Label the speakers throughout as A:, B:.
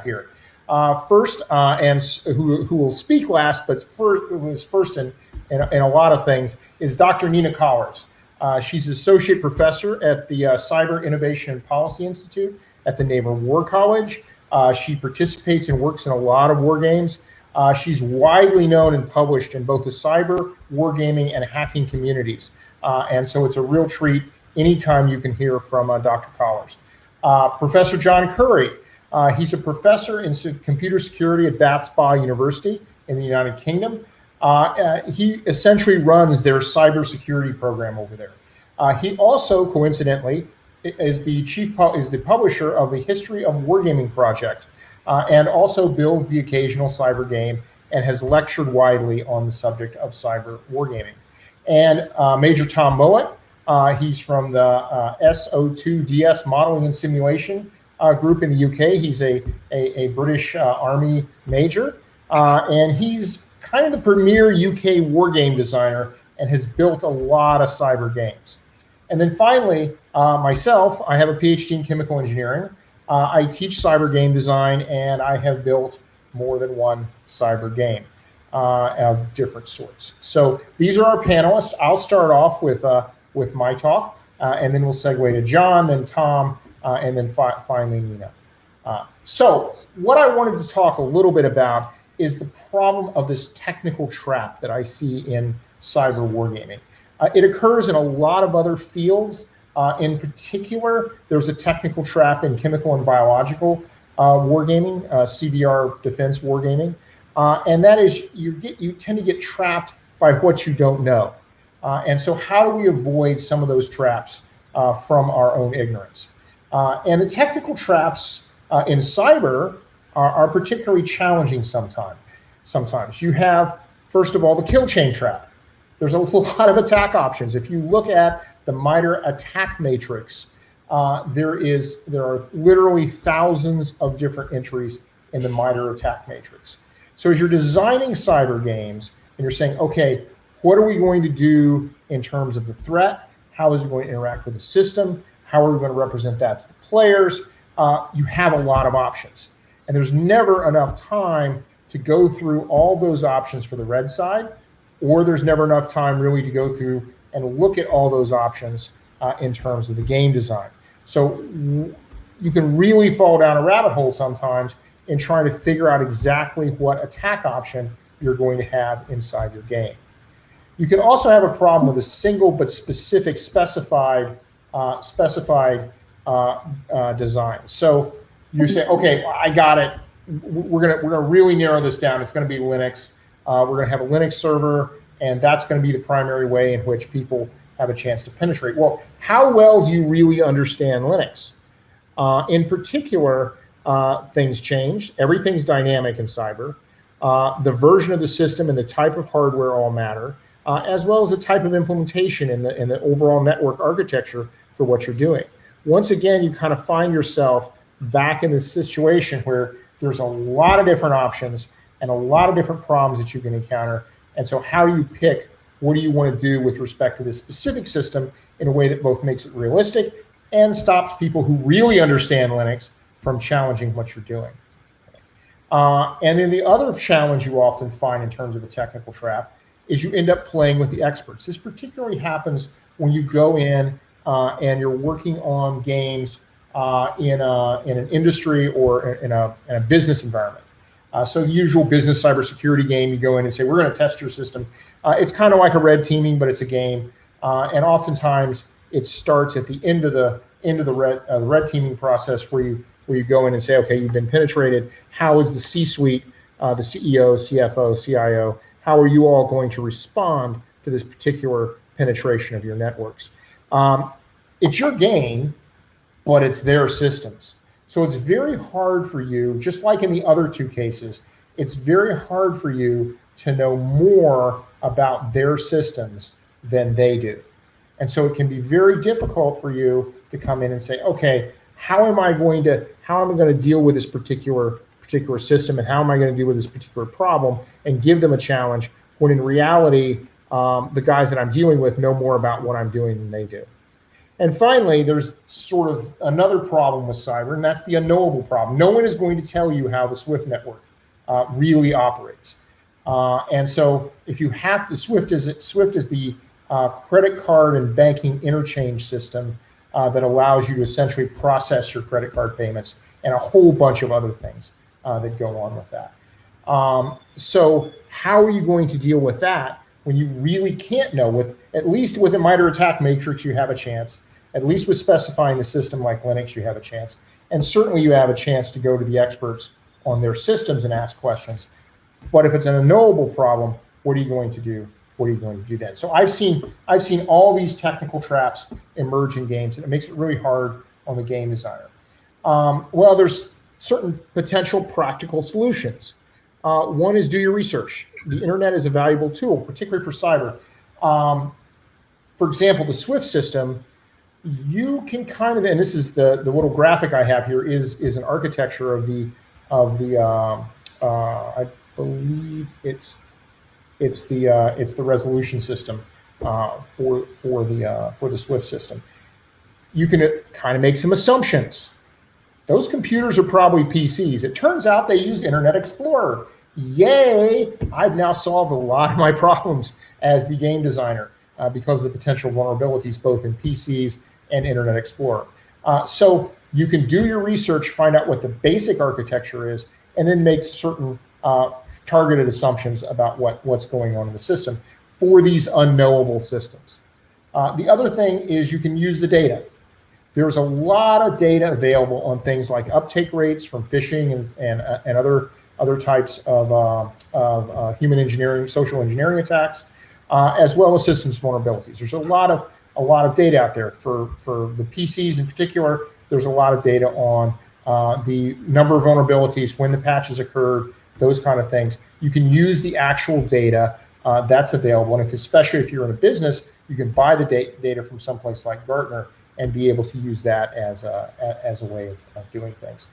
A: here. First, and who will speak last, but who is first in a lot of things, is Dr. Nina Collars. She's associate professor at the Cyber Innovation and Policy Institute at the Naval War College. She participates and works in a lot of war games. She's widely known and published in both the cyber, wargaming, and hacking communities. And so it's a real treat anytime you can hear from Dr. Collars. Professor John Curry. He's a professor in computer security at Bath Spa University in the United Kingdom. He essentially runs their cybersecurity program over there. He also, coincidentally, is the publisher of the History of Wargaming project, and also builds the occasional cyber game and has lectured widely on the subject of cyber wargaming. And Major Tom Mowat, he's from the SO2DS Modeling and Simulation group in the UK. He's a British Army major, and he's kind of the premier UK war game designer and has built a lot of cyber games. And then finally, myself, I have a PhD in chemical engineering. I teach cyber game design, and I have built more than one cyber game of different sorts. So these are our panelists. I'll start off with my talk, and then we'll segue to John, then Tom, and then finally Nina. So what I wanted to talk a little bit about is the problem of this technical trap that I see in cyber wargaming. It occurs in a lot of other fields. In particular, there's a technical trap in chemical and biological wargaming, CBR defense wargaming, and that is you tend to get trapped by what you don't know. And so how do we avoid some of those traps from our own ignorance? And the technical traps in cyber are particularly challenging sometimes. You have, first of all, the kill chain trap. There's a lot of attack options. If you look at the MITRE attack matrix, there are literally thousands of different entries in the MITRE attack matrix. So as you're designing cyber games and you're saying, okay, what are we going to do in terms of the threat? How is it going to interact with the system? How are we going to represent that to the players? You have a lot of options. And there's never enough time to go through all those options for the red side, or there's never enough time really to go through and look at all those options in terms of the game design. So you can really fall down a rabbit hole sometimes in trying to figure out exactly what attack option you're going to have inside your game. You can also have a problem with a single but specific specified design. So you say, okay, I got it. We're gonna really narrow this down. It's going to be Linux. We're going to have a Linux server, and that's going to be the primary way in which people have a chance to penetrate. Well, how well do you really understand Linux? In particular, things change. Everything's dynamic in cyber. The version of the system and the type of hardware all matter, as well as the type of implementation in the overall network architecture for what you're doing. Once again, you kind of find yourself back in this situation where there's a lot of different options and a lot of different problems that you can encounter. And so how do you pick what do you want to do with respect to this specific system in a way that both makes it realistic and stops people who really understand Linux from challenging what you're doing? And then the other challenge you often find in terms of a technical trap is you end up playing with the experts. This particularly happens when you go in and you're working on games in an industry or in a business environment. So the usual business cybersecurity game, you go in and say, we're going to test your system. It's kind of like a red teaming, but it's a game. And oftentimes it starts at the end of the red teaming process where you go in and say, okay, you've been penetrated. How is the C-suite, the CEO, CFO, CIO, how are you all going to respond to this particular penetration of your networks? It's your game, but it's their systems. So it's very hard for you, just like in the other two cases, it's very hard for you to know more about their systems than they do. And so it can be very difficult for you to come in and say, okay, how am I going to deal with this particular system, and how am I going to deal with this particular problem, and give them a challenge when in reality, the guys that I'm dealing with know more about what I'm doing than they do. And finally, there's sort of another problem with cyber, and that's the unknowable problem. No one is going to tell you how the SWIFT network really operates. And so if you have to, SWIFT is the credit card and banking interchange system that allows you to essentially process your credit card payments and a whole bunch of other things that go on with that. So how are you going to deal with that when you really can't know? At least with a MITRE ATT&CK matrix, you have a chance. At least with specifying the system like Linux, you have a chance. And certainly you have a chance to go to the experts on their systems and ask questions. But if it's an unknowable problem, what are you going to do? What are you going to do then? So I've seen all these technical traps emerge in games, and it makes it really hard on the game designer. Well, there's certain potential practical solutions. One is do your research. The internet is a valuable tool, particularly for cyber. For example, the SWIFT system, you can kind of, and this is the little graphic I have here is an architecture of the I believe it's the resolution system for the SWIFT system. You can kind of make some assumptions. Those computers are probably PCs. It turns out they use Internet Explorer. Yay! I've now solved a lot of my problems as the game designer because of the potential vulnerabilities both in PCs and Internet Explorer. So you can do your research, find out what the basic architecture is, and then make certain targeted assumptions about what's going on in the system for these unknowable systems. The other thing is you can use the data. There's a lot of data available on things like uptake rates from phishing and other types of human engineering, social engineering attacks, as well as systems vulnerabilities. There's a lot of data out there for the PCs in particular. There's a lot of data on the number of vulnerabilities, when the patches occurred, those kind of things. You can use the actual data that's available, and especially if you're in a business, you can buy the data from someplace like Gartner and be able to use that as a way of doing things.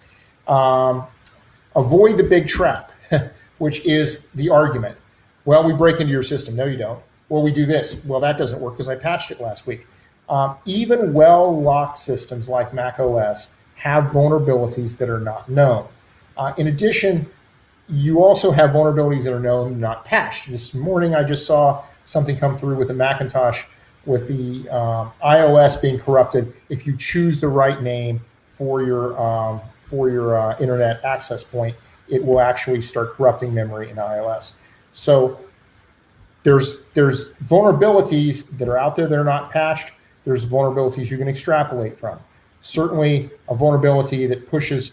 A: Avoid the big trap, which is the argument. Well, we break into your system. No, you don't. Well, we do this. Well, that doesn't work because I patched it last week. Even well-locked systems like Mac OS have vulnerabilities that are not known. In addition, you also have vulnerabilities that are known, not patched. This morning, I just saw something come through with a Macintosh with the iOS being corrupted. If you choose the right name for your internet access point, it will actually start corrupting memory in iOS. So there's vulnerabilities that are out there that are not patched. There's vulnerabilities you can extrapolate from. Certainly, a vulnerability that pushes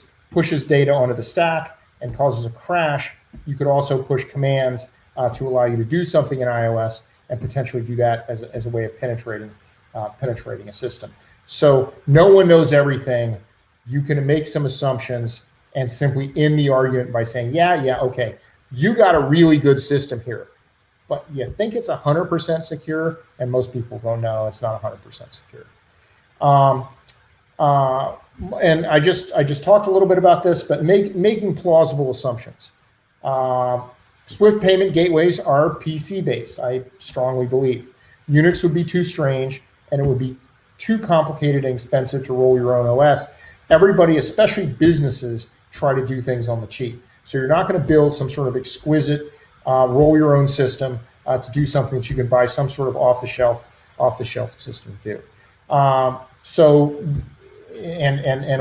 A: data onto the stack and causes a crash. You could also push commands to allow you to do something in iOS and potentially do that as a way of penetrating a system. So no one knows everything. You can make some assumptions and simply end the argument by saying, yeah, okay, you got a really good system here, but you think it's 100% secure, and most people go, no, it's not 100% secure. And I just talked a little bit about this, but making plausible assumptions. Swift payment gateways are PC-based, I strongly believe. Unix would be too strange, and it would be too complicated and expensive to roll your own OS. Everybody, especially businesses, try to do things on the cheap. So you're not going to build some sort of exquisite roll your own system to do something that you can buy some sort of off-the-shelf system to do. And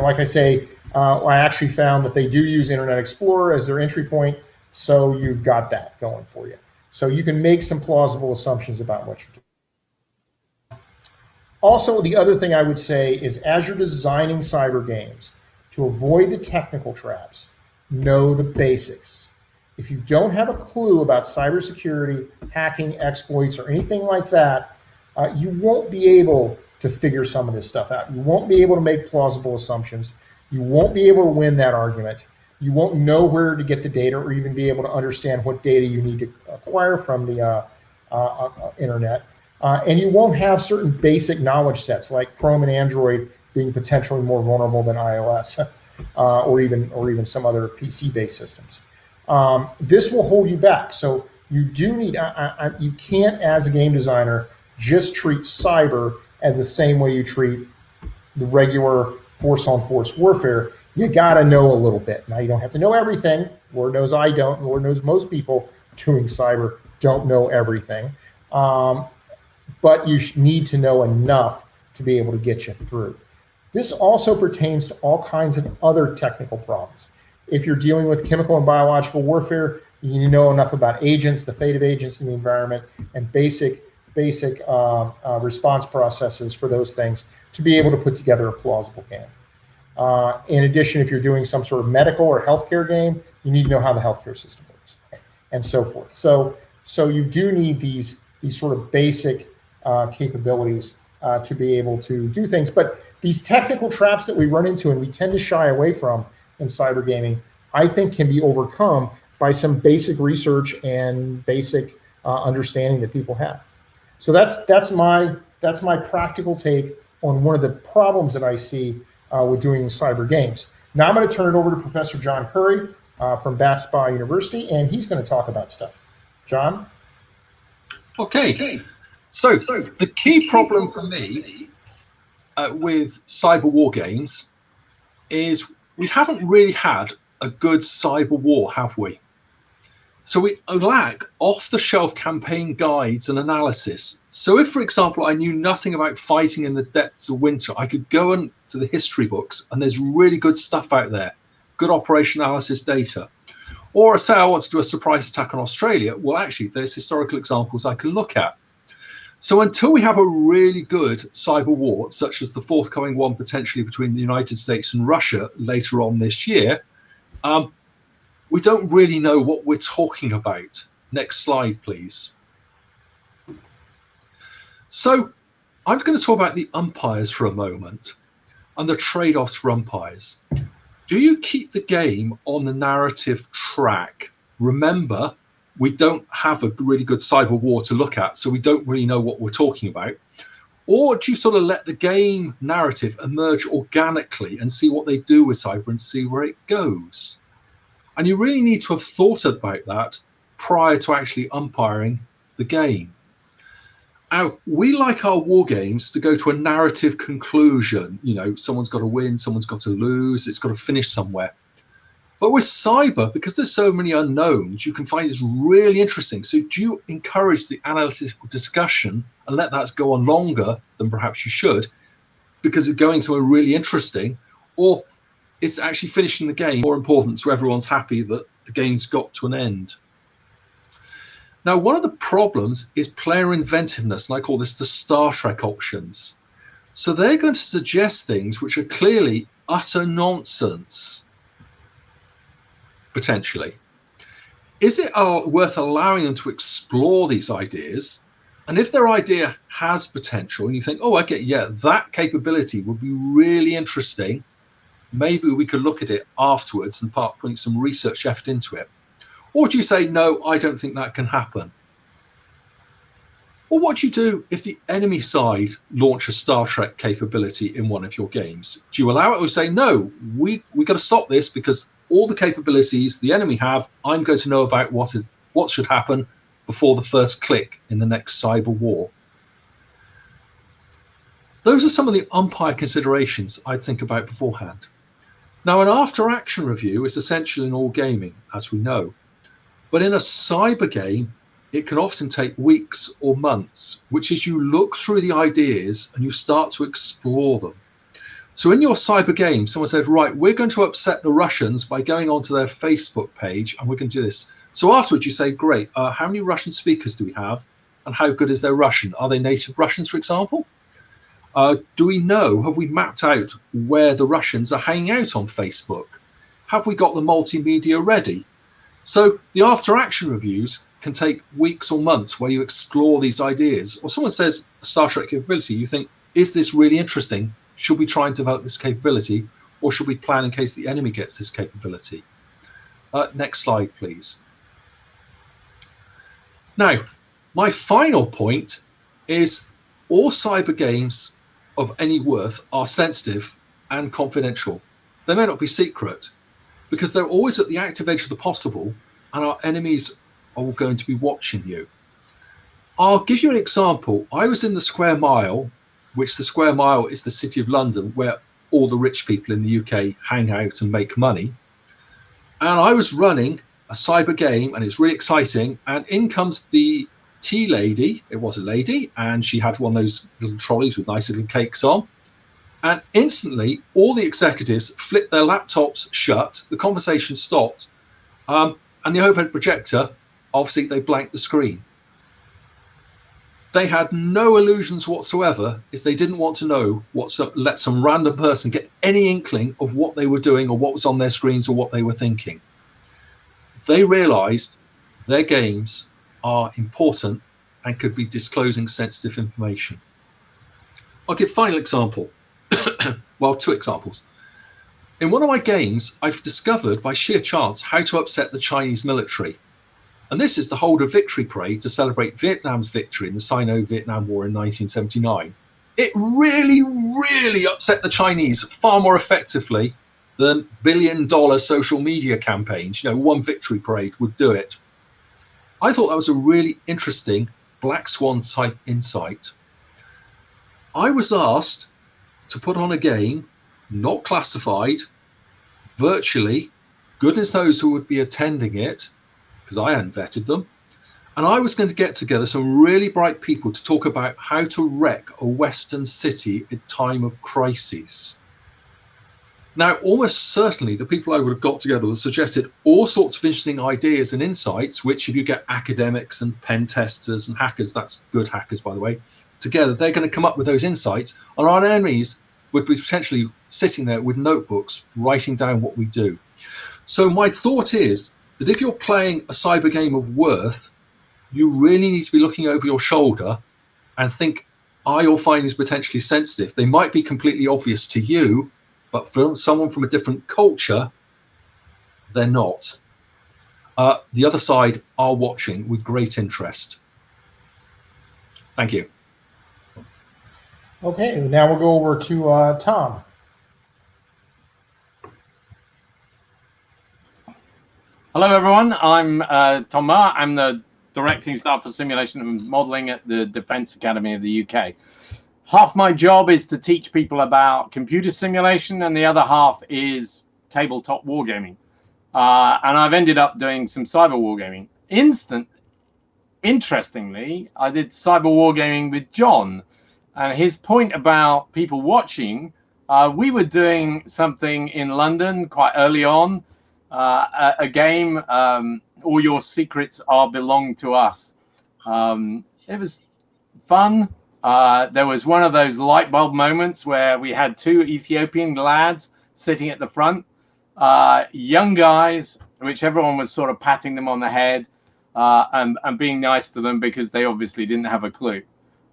A: like I say, I actually found that they do use Internet Explorer as their entry point, so you've got that going for you. So you can make some plausible assumptions about what you're doing. Also, the other thing I would say is as you're designing cyber games, to avoid the technical traps, know the basics. If you don't have a clue about cybersecurity, hacking, exploits, or anything like that, you won't be able to figure some of this stuff out. You won't be able to make plausible assumptions. You won't be able to win that argument. You won't know where to get the data or even be able to understand what data you need to acquire from the internet. And you won't have certain basic knowledge sets like Chrome and Android being potentially more vulnerable than iOS or even some other PC-based systems. This will hold you back. So you do need, you can't, as a game designer, just treat cyber as the same way you treat the regular force-on-force warfare. You got to know a little bit. Now, you don't have to know everything. Lord knows I don't. Lord knows most people doing cyber don't know everything. But you need to know enough to be able to get you through. This also pertains to all kinds of other technical problems. If you're dealing with chemical and biological warfare, you need to know enough about agents, the fate of agents in the environment, and basic response processes for those things to be able to put together a plausible game. In addition, if you're doing some sort of medical or healthcare game, you need to know how the healthcare system works, and so forth. So you do need these sort of basic capabilities to be able to do things. But these technical traps that we run into and we tend to shy away from in cyber gaming, I think can be overcome by some basic research and basic understanding that people have. So that's my practical take on one of the problems that I see with doing cyber games. Now I'm going to turn it over to Professor John Curry from Bath Spa University, and he's going to talk about stuff. John?
B: Okay. So the key problem for me with cyber war games is we haven't really had a good cyber war, have we? So we lack off-the-shelf campaign guides and analysis. So if, for example, I knew nothing about fighting in the depths of winter, I could go into the history books and there's really good stuff out there, good operation analysis data. Or say I want to do a surprise attack on Australia, well, actually, there's historical examples I can look at. So until we have a really good cyber war, such as the forthcoming one potentially between the United States and Russia later on this year, we don't really know what we're talking about. Next slide, please. So I'm going to talk about the umpires for a moment and the trade-offs for umpires. Do you keep the game on the narrative track? Remember, we don't have a really good cyber war to look at, so we don't really know what we're talking about. Or do you sort of let the game narrative emerge organically and see what they do with cyber and see where it goes? And you really need to have thought about that prior to actually umpiring the game. Now, we like our war games to go to a narrative conclusion. You know, someone's got to win, someone's got to lose, it's got to finish somewhere. But with cyber, because there's so many unknowns, you can find it's really interesting. So do you encourage the analytical discussion and let that go on longer than perhaps you should because it's going somewhere really interesting? Or it's actually finishing the game more important so everyone's happy that the game's got to an end? Now, one of the problems is player inventiveness, and I call this the Star Trek options. So they're going to suggest things which are clearly utter nonsense, potentially. Is it worth allowing them to explore these ideas? And if their idea has potential and you think, oh, okay, yeah, that capability would be really interesting, maybe we could look at it afterwards and putting some research effort into it. Or do you say, no, I don't think that can happen? Or what do you do if the enemy side launch a Star Trek capability in one of your games? Do you allow it or say, no, we got to stop this because all the capabilities the enemy have, I'm going to know about what should happen before the first click in the next cyber war? Those are some of the umpire considerations I'd think about beforehand. Now, an after-action review is essential in all gaming, as we know. But in a cyber game, it can often take weeks or months, which is you look through the ideas and you start to explore them. So in your cyber game, someone said, right, we're going to upset the Russians by going onto their Facebook page and we're going to do this. So afterwards you say, great, how many Russian speakers do we have? And how good is their Russian? Are they native Russians, for example? Do we know, have we mapped out where the Russians are hanging out on Facebook? Have we got the multimedia ready? So the after action reviews can take weeks or months where you explore these ideas. Or someone says Star Trek capability, you think, is this really interesting? Should we try and develop this capability? Or should we plan in case the enemy gets this capability? Next slide, please. Now, my final point is all cyber games of any worth are sensitive and confidential. They may not be secret because they're always at the active edge of the possible and our enemies are going to be watching you. I'll give you an example. I was in the Square Mile which the square mile is the city of London, where all the rich people in the UK hang out and make money. And I was running a cyber game, and it's really exciting. And in comes the tea lady. It was a lady, and she had one of those little trolleys with nice little cakes on. And instantly, all the executives flipped their laptops shut. The conversation stopped, and the overhead projector, obviously, they blanked the screen. They had no illusions whatsoever, as they didn't want to know let some random person get any inkling of what they were doing or what was on their screens or what they were thinking. They realized their games are important and could be disclosing sensitive information. I'll give a final example. Well, two examples. In one of my games, I've discovered by sheer chance how to upset the Chinese military. And this is to hold a victory parade to celebrate Vietnam's victory in the Sino-Vietnam War in 1979. It really, really upset the Chinese far more effectively than billion-dollar social media campaigns. One victory parade would do it. I thought that was a really interesting Black Swan type insight. I was asked to put on a game, not classified, virtually. Goodness knows who would be attending it, because I hadn't vetted them. And I was going to get together some really bright people to talk about how to wreck a Western city at time of crises. Now, almost certainly the people I would have got together would have suggested all sorts of interesting ideas and insights, which if you get academics and pen testers and hackers, that's good hackers, by the way, together, they're going to come up with those insights, and our enemies would be potentially sitting there with notebooks, writing down what we do. So my thought is that if you're playing a cyber game of worth, you really need to be looking over your shoulder and think, are your findings potentially sensitive? They might be completely obvious to you, but for someone from a different culture, they're not. The other side are watching with great interest. Thank you.
A: Okay, now we'll go over to Tom.
C: Hello, everyone. I'm Tom Marr. I'm the directing staff for simulation and modeling at the Defence Academy of the UK. Half my job is to teach people about computer simulation, and the other half is tabletop wargaming. And I've ended up doing some cyber wargaming. Interestingly, I did cyber wargaming with John, and his point about people watching, we were doing something in London quite early on, a game, All Your Secrets Are Belong to Us. It was fun. There was one of those light bulb moments where we had two Ethiopian lads sitting at the front, young guys, which everyone was sort of patting them on the head and being nice to them because they obviously didn't have a clue.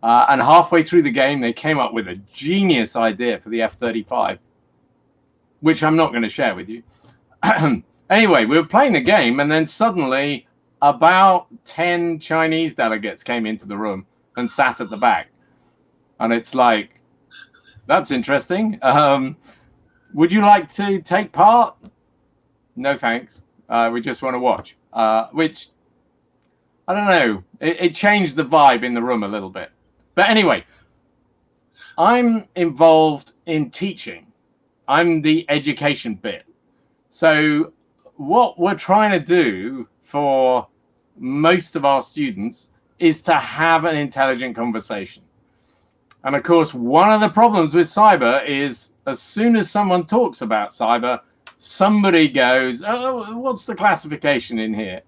C: And halfway through the game, they came up with a genius idea for the F-35, which I'm not going to share with you. Anyway, we were playing the game, and then suddenly about 10 Chinese delegates came into the room and sat at the back. And it's like, that's interesting. Would you like to take part? No, thanks. We just want to watch. Which, I don't know. It changed the vibe in the room a little bit. But anyway, I'm involved in teaching. I'm the education bit. So what we're trying to do for most of our students is to have an intelligent conversation. And of course, one of the problems with cyber is as soon as someone talks about cyber, somebody goes, oh, what's the classification in here?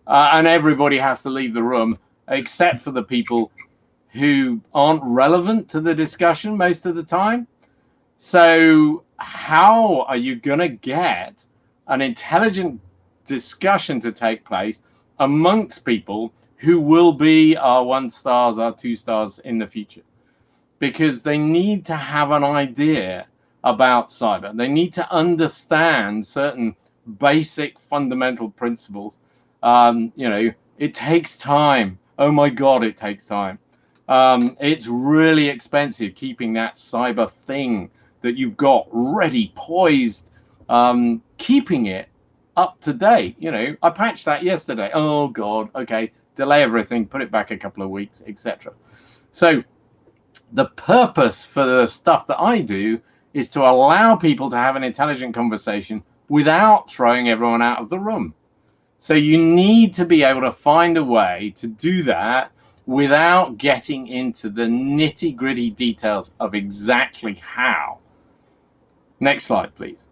C: And everybody has to leave the room, except for the people who aren't relevant to the discussion most of the time. So how are you going to get an intelligent discussion to take place amongst people who will be our 1 stars, our 2 stars in the future? Because they need to have an idea about cyber. They need to understand certain basic fundamental principles. It takes time. Oh my God, it takes time. It's really expensive keeping that cyber thing that you've got ready, poised, keeping it up to date. I patched that yesterday. Oh God, okay, delay everything, put it back a couple of weeks, etc. So The purpose for the stuff that I do is to allow people to have an intelligent conversation without throwing everyone out of the room. So you need to be able to find a way to do that without getting into the nitty-gritty details of exactly how. Next slide, please.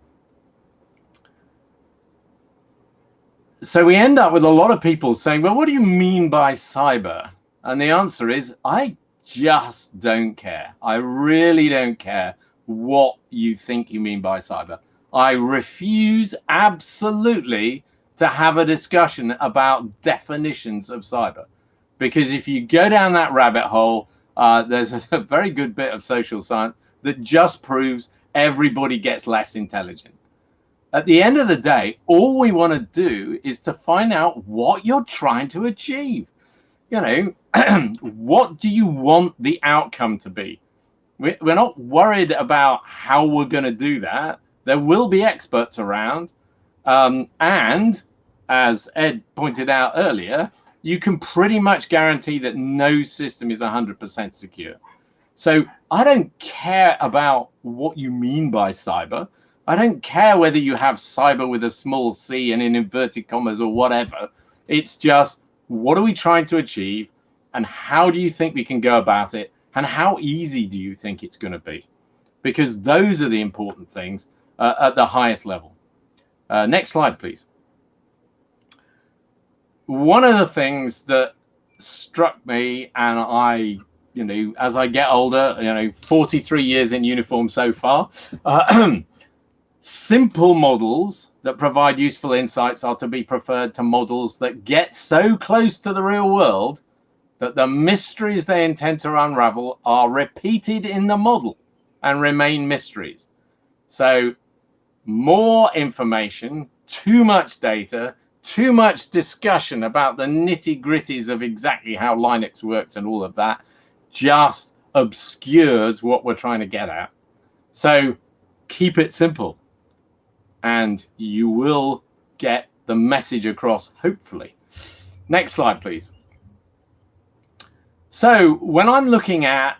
C: So we end up with a lot of people saying, well, what do you mean by cyber? And the answer is, I just don't care. I really don't care what you think you mean by cyber. I refuse absolutely to have a discussion about definitions of cyber. Because if you go down that rabbit hole, there's a very good bit of social science that just proves everybody gets less intelligent. At the end of the day, all we want to do is to find out what you're trying to achieve. You know, what do you want the outcome to be? We're not worried about how we're going to do that. There will be experts around. And as Ed pointed out earlier, you can pretty much guarantee that no system is 100% secure. So I don't care about what you mean by cyber. I don't care whether you have cyber with a small c and in inverted commas or whatever. It's just, what are we trying to achieve, and how do you think we can go about it, and how easy do you think it's going to be? Because those are the important things at the highest level. Next slide, please. One of the things that struck me, and I, you know, as I get older, you know, 43 years in uniform so far, simple models that provide useful insights are to be preferred to models that get so close to the real world that the mysteries they intend to unravel are repeated in the model and remain mysteries. So more information, too much data, too much discussion about the nitty-gritties of exactly how Linux works and all of that just obscures what we're trying to get at. So keep it simple, and you will get the message across, hopefully. Next slide, please. So when I'm looking at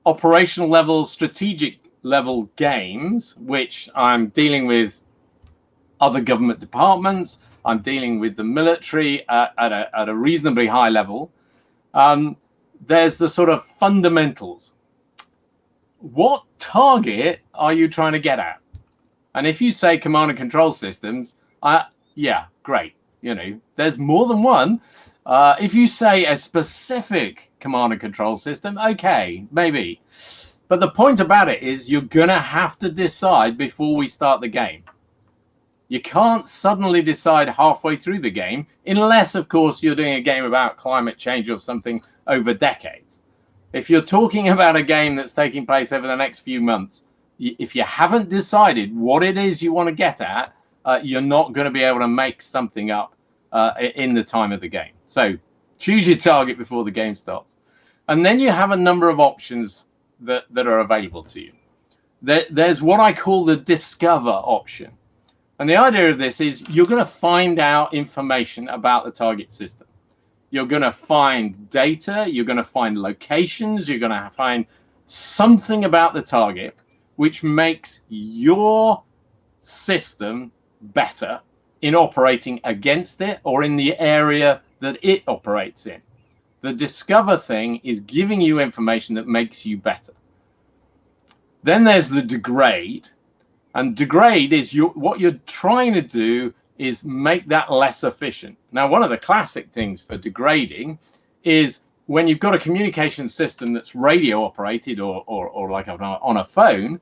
C: operational level, strategic level games, which I'm dealing with other government departments, I'm dealing with the military at a reasonably high level, there's the sort of fundamentals. What target are you trying to get at? And if you say command and control systems, yeah, great. You know, there's more than one. If you say a specific command and control system, okay, maybe. But the point about it is you're going to have to decide before we start the game. You can't suddenly decide halfway through the game, unless, of course, you're doing a game about climate change or something over decades. If you're talking about a game that's taking place over the next few months, if you haven't decided what it is you want to get at, you're not going to be able to make something up in the time of the game. So choose your target before the game starts. And then you have a number of options that are available to you. There's what I call the discover option. And the idea of this is you're going to find out information about the target system. You're going to find data, you're going to find locations, you're going to find something about the target which makes your system better in operating against it or in the area that it operates in. The discover thing is giving you information that makes you better. Then there's the degrade. And degrade is what you're trying to do is make that less efficient. Now, one of the classic things for degrading is when you've got a communication system that's radio operated or like on a phone,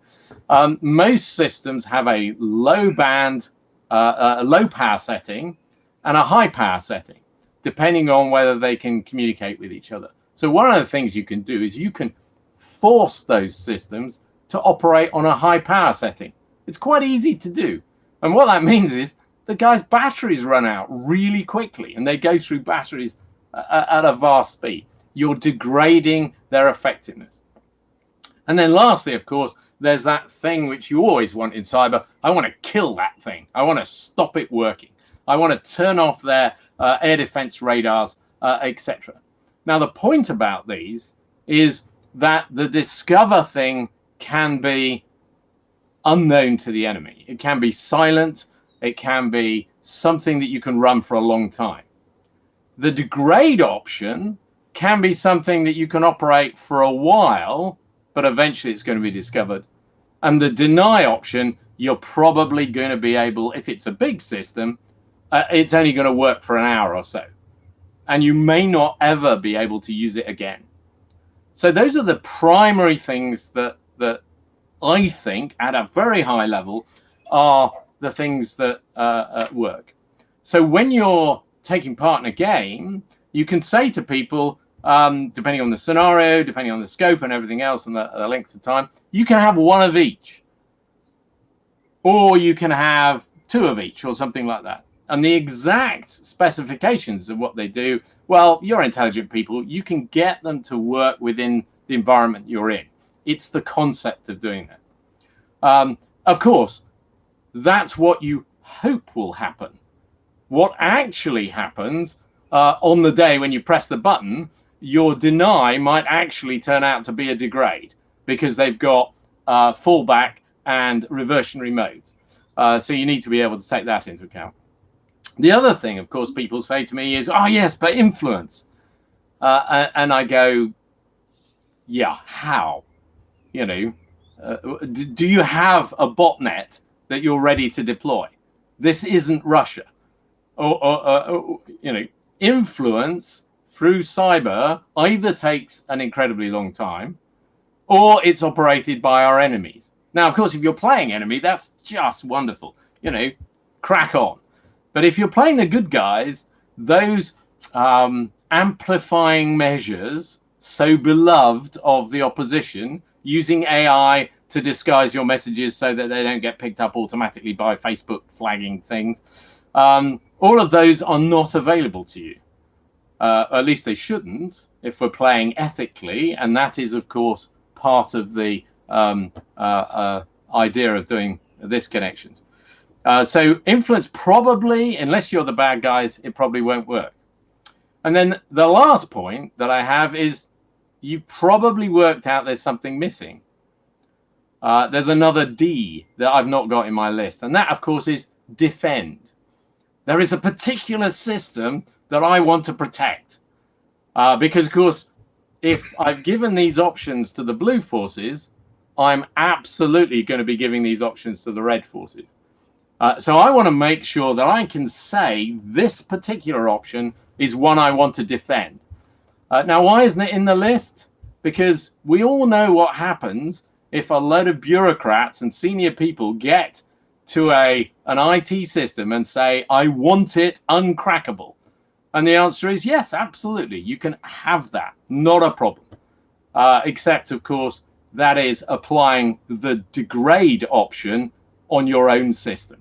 C: most systems have a low band, a low power setting and a high power setting, depending on whether they can communicate with each other. So one of the things you can do is you can force those systems to operate on a high power setting. It's quite easy to do. And what that means is the guy's batteries run out really quickly and they go through batteries at a vast speed. You're degrading their effectiveness. And then lastly, of course, there's that thing which you always want in cyber. I want to kill that thing. I want to stop it working. I want to turn off their air defense radars, etc. Now, the point about these is that the discover thing can be unknown to the enemy. It can be silent. It can be something that you can run for a long time. The degrade option can be something that you can operate for a while, but eventually it's going to be discovered. And the deny option, you're probably going to be able, if it's a big system, it's only going to work for an hour or so. And you may not ever be able to use it again. So those are the primary things that I think at a very high level are the things that work. So when you're taking part in a game, you can say to people, depending on the scenario, depending on the scope and everything else and the length of time, you can have one of each. Or you can have two of each or something like that. And the exact specifications of what they do, well, you're intelligent people. You can get them to work within the environment you're in. It's the concept of doing that. Of course, that's what you hope will happen. What actually happens on the day when you press the button, your deny might actually turn out to be a degrade because they've got fallback and reversionary modes. So you need to be able to take that into account. The other thing, of course, people say to me is, oh, yes, but influence. And I go, yeah, how? You know, do you have a botnet that you're ready to deploy? This isn't Russia. Or you know, influence through cyber either takes an incredibly long time or it's operated by our enemies. Now, of course, if you're playing enemy, that's just wonderful. You know, crack on. But if you're playing the good guys, those amplifying measures, so beloved of the opposition, using AI to disguise your messages so that they don't get picked up automatically by Facebook flagging things, all of those are not available to you. At least they shouldn't if we're playing ethically, and that is, of course, part of the idea of doing this connections. So influence probably, unless you're the bad guys, it probably won't work. And then the last point that I have is you've probably worked out there's something missing. There's another D that I've not got in my list, and that, of course, is defend. There is a particular system that I want to protect because, of course, if I've given these options to the blue forces, I'm absolutely going to be giving these options to the red forces. So I want to make sure that I can say this particular option is one I want to defend. Now, why isn't it in the list? Because we all know what happens if a load of bureaucrats and senior people get to an IT system and say, I want it uncrackable. And the answer is yes, absolutely. You can have that. Not a problem. Except, of course, that is applying the degrade option on your own system.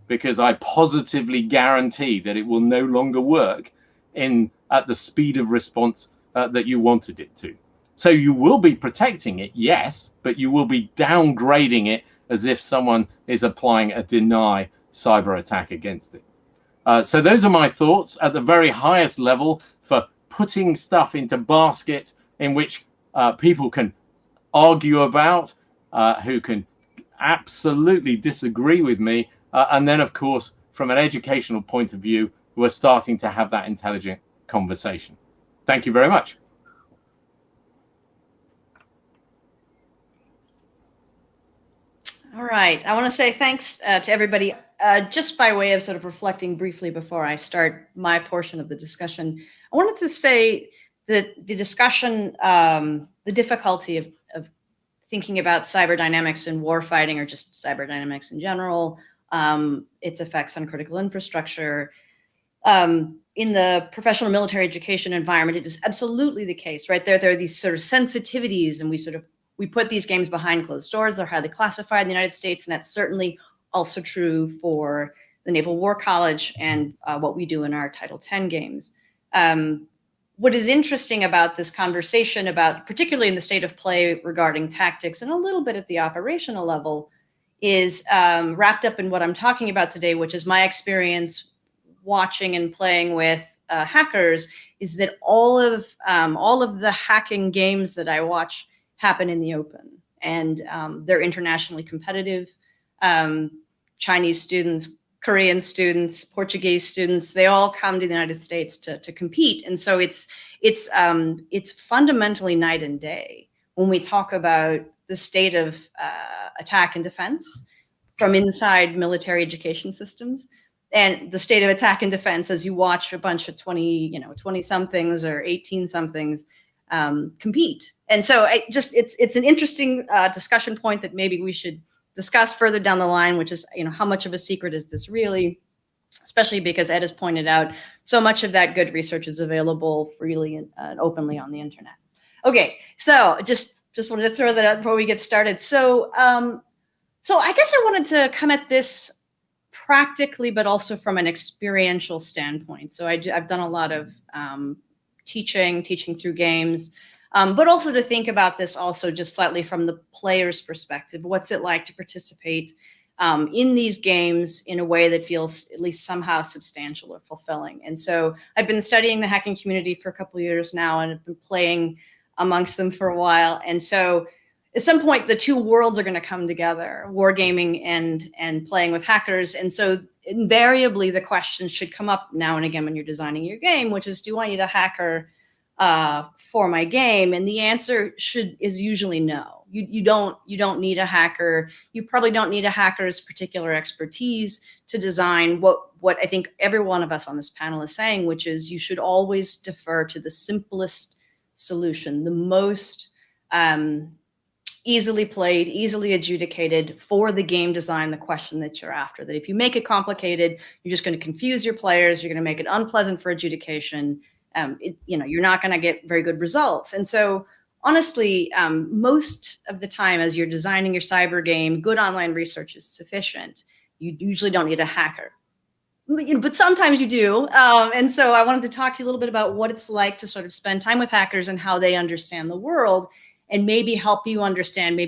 C: Because I positively guarantee that it will no longer work at the speed of response that you wanted it to. So you will be protecting it, yes, but you will be downgrading it as if someone is applying a deny cyber attack against it. So those are my thoughts at the very highest level for putting stuff into baskets in which people can argue about, who can absolutely disagree with me. And then, of course, from an educational point of view, we're starting to have that intelligent conversation. Thank you very much.
D: All right. I want to say thanks to everybody. Just by way of sort of reflecting briefly before I start my portion of the discussion, I wanted to say that the discussion, the difficulty of thinking about cyber dynamics in warfighting or just cyber dynamics in general, its effects on critical infrastructure. In the professional military education environment, it is absolutely the case, right? There are these sort of sensitivities, and we put these games behind closed doors. They're highly classified in the United States, and that's certainly also true for the Naval War College and what we do in our Title X games. What is interesting about this conversation about, particularly in the state of play regarding tactics and a little bit at the operational level, is wrapped up in what I'm talking about today, which is my experience watching and playing with hackers is that all of the hacking games that I watch happen in the open, and they're internationally competitive. Chinese students, Korean students, Portuguese students, they all come to the United States to compete. And so it's fundamentally night and day when we talk about the state of attack and defense from inside military education systems, and the state of attack and defense as you watch a bunch of 20 somethings or 18 somethings compete. And so it's an interesting discussion point that maybe we should discuss further down the line, which is, how much of a secret is this really? Especially because Ed has pointed out so much of that good research is available freely and openly on the internet. Okay, so just wanted to throw that out before we get started. So I guess I wanted to come at this practically, but also from an experiential standpoint. So I've done a lot of teaching through games, but also to think about this also just slightly from the player's perspective. What's it like to participate in these games in a way that feels at least somehow substantial or fulfilling? And so I've been studying the hacking community for a couple of years now, and I've been playing amongst them for a while. And so at some point, the two worlds are going to come together, wargaming and playing with hackers. And so invariably, the question should come up now and again when you're designing your game, which is, do I need a hacker for my game? And the answer is usually no. You don't need a hacker. You probably don't need a hacker's particular expertise to design what I think every one of us on this panel is saying, which is you should always defer to the simplest solution, the most easily played, easily adjudicated for the game design, the question that you're after. That if you make it complicated, you're just going to confuse your players. You're going to make it unpleasant for adjudication. You're not going to get very good results. And so honestly, most of the time as you're designing your cyber game, good online research is sufficient. You usually don't need a hacker. But sometimes you do. And so I wanted to talk to you a little bit about what it's like to sort of spend time with hackers and how they understand the world, and maybe help you understand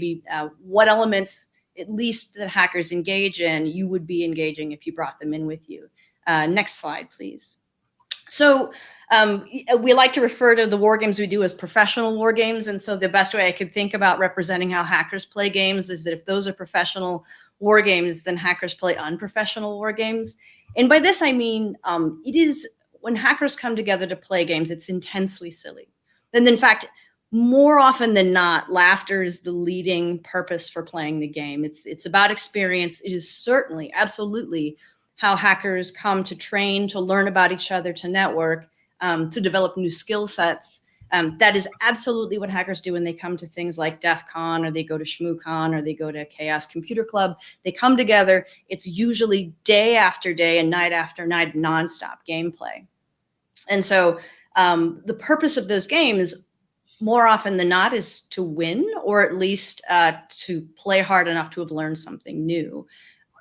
D: what elements, at least that hackers engage in, you would be engaging if you brought them in with you. Next slide, please. So we like to refer to the war games we do as professional war games. And so the best way I could think about representing how hackers play games is that if those are professional war games, then hackers play unprofessional war games. And by this, I mean, it is when hackers come together to play games, it's intensely silly. And in fact, more often than not, laughter is the leading purpose for playing the game. It's about experience. It is certainly, absolutely, how hackers come to train, to learn about each other, to network, to develop new skill sets. That is absolutely what hackers do when they come to things like DEF CON, or they go to ShmooCon, or they go to Chaos Computer Club. They come together. It's usually day after day and night after night, nonstop gameplay. And so the purpose of those games, more often than not, is to win, or at least to play hard enough to have learned something new.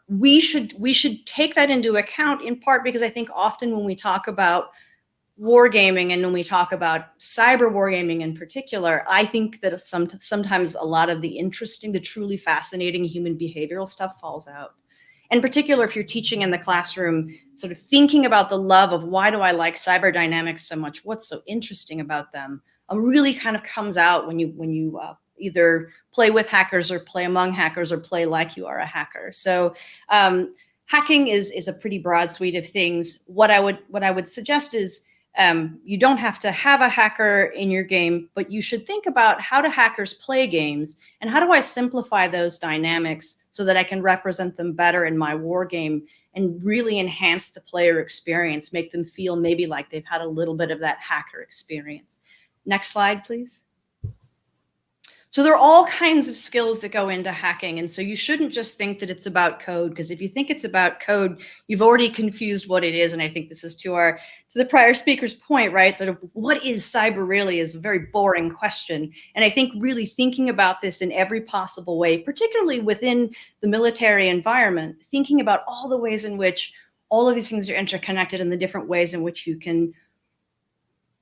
D: We should take that into account, in part because I think often when we talk about wargaming and when we talk about cyber wargaming in particular, I think that sometimes a lot of the interesting, the truly fascinating human behavioral stuff falls out. In particular, if you're teaching in the classroom, sort of thinking about the love of why do I like cyber dynamics so much? What's so interesting about them? Really kind of comes out when you either play with hackers or play among hackers or play like you are a hacker. So hacking is a pretty broad suite of things. What I would suggest is you don't have to have a hacker in your game, but you should think about how do hackers play games, and how do I simplify those dynamics so that I can represent them better in my war game and really enhance the player experience, make them feel maybe like they've had a little bit of that hacker experience. Next slide, please. So there are all kinds of skills that go into hacking. And so you shouldn't just think that it's about code, because if you think it's about code, you've already confused what it is. And I think this is to the prior speaker's point, right? Sort of what is cyber really is a very boring question. And I think really thinking about this in every possible way, particularly within the military environment, thinking about all the ways in which all of these things are interconnected and the different ways in which you can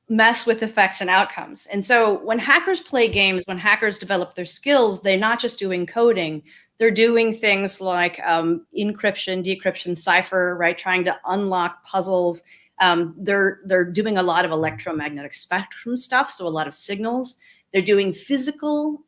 D: mess with effects and outcomes. And so when hackers play games, when hackers develop their skills, they're not just doing coding, they're doing things like encryption, decryption, cipher, right? Trying to unlock puzzles, They're doing a lot of electromagnetic spectrum stuff, so a lot of signals. They're doing physical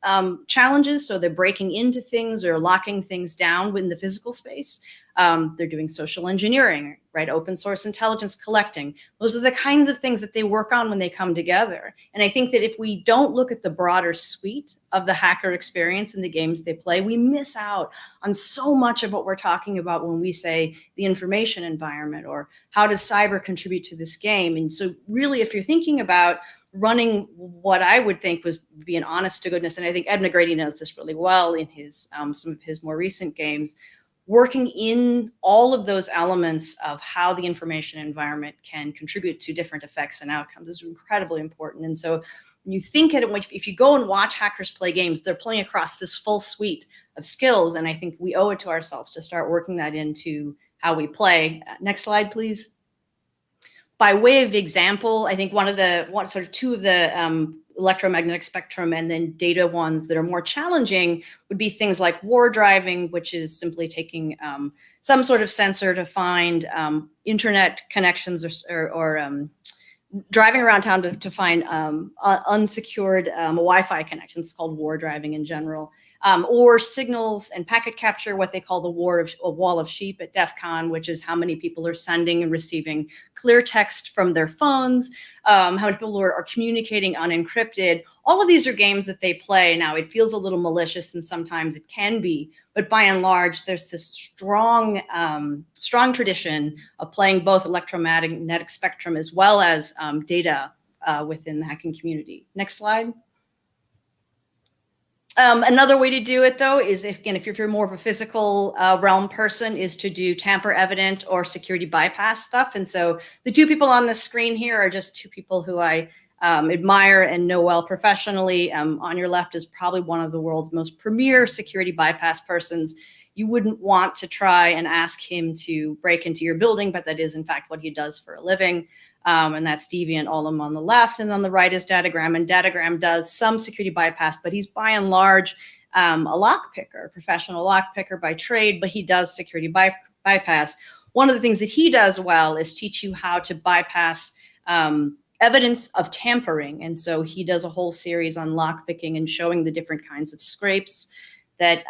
D: challenges, so they're breaking into things or locking things down in the physical space. They're doing social engineering, right? Open source intelligence collecting. Those are the kinds of things that they work on when they come together. And I think that if we don't look at the broader suite of the hacker experience in the games they play, we miss out on so much of what we're talking about when we say the information environment or how does cyber contribute to this game. And so really, if you're thinking about running what I would think would be an honest to goodness, and I think Ed McGrady knows this really well in his some of his more recent games, working in all of those elements of how the information environment can contribute to different effects and outcomes is incredibly important. And so when you think at it, if you go and watch hackers play games, they're playing across this full suite of skills. And I think we owe it to ourselves to start working that into how we play. Next slide, please. By way of example, I think two of the electromagnetic spectrum and then data ones that are more challenging would be things like war driving, which is simply taking some sort of sensor to find internet connections or driving around town to find unsecured Wi-Fi connections. It's called war driving in general. Or signals and packet capture, what they call the wall of sheep at DEF CON, which is how many people are sending and receiving clear text from their phones, how many people are communicating unencrypted. All of these are games that they play. Now, it feels a little malicious, and sometimes it can be, but by and large, there's this strong tradition of playing both electromagnetic spectrum as well as data within the hacking community. Next slide. Another way to do it, though, is if you're more of a physical realm person, is to do tamper evident or security bypass stuff. And so the two people on the screen here are just two people who I admire and know well professionally. On your left is probably one of the world's most premier security bypass persons. You wouldn't want to try and ask him to break into your building, but that is, in fact, what he does for a living. And that's Deviant Olem on the left, and on the right is Datagram. And Datagram does some security bypass, but he's by and large a lock picker, professional lock picker by trade, but he does security bypass. One of the things that he does well is teach you how to bypass evidence of tampering. And so he does a whole series on lock picking and showing the different kinds of scrapes that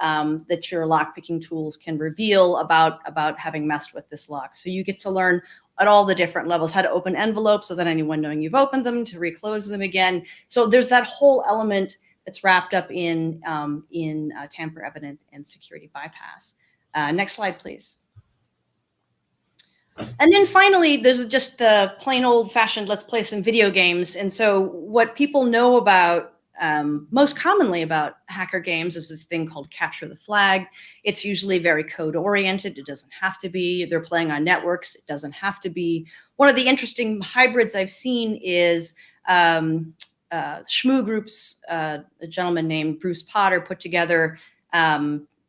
D: that your lock picking tools can reveal about having messed with this lock. So you get to learn at all the different levels, how to open envelopes so that anyone knowing you've opened them to reclose them again. So there's that whole element that's wrapped up in tamper evident and security bypass. Next slide, please. And then finally, there's just the plain old fashioned, let's play some video games. And so what people know about most commonly about hacker games is this thing called capture the flag. It's usually very code oriented. It doesn't have to be. They're playing on networks. It doesn't have to be. One of the interesting hybrids I've seen is Shmoo Group's a gentleman named Bruce Potter put together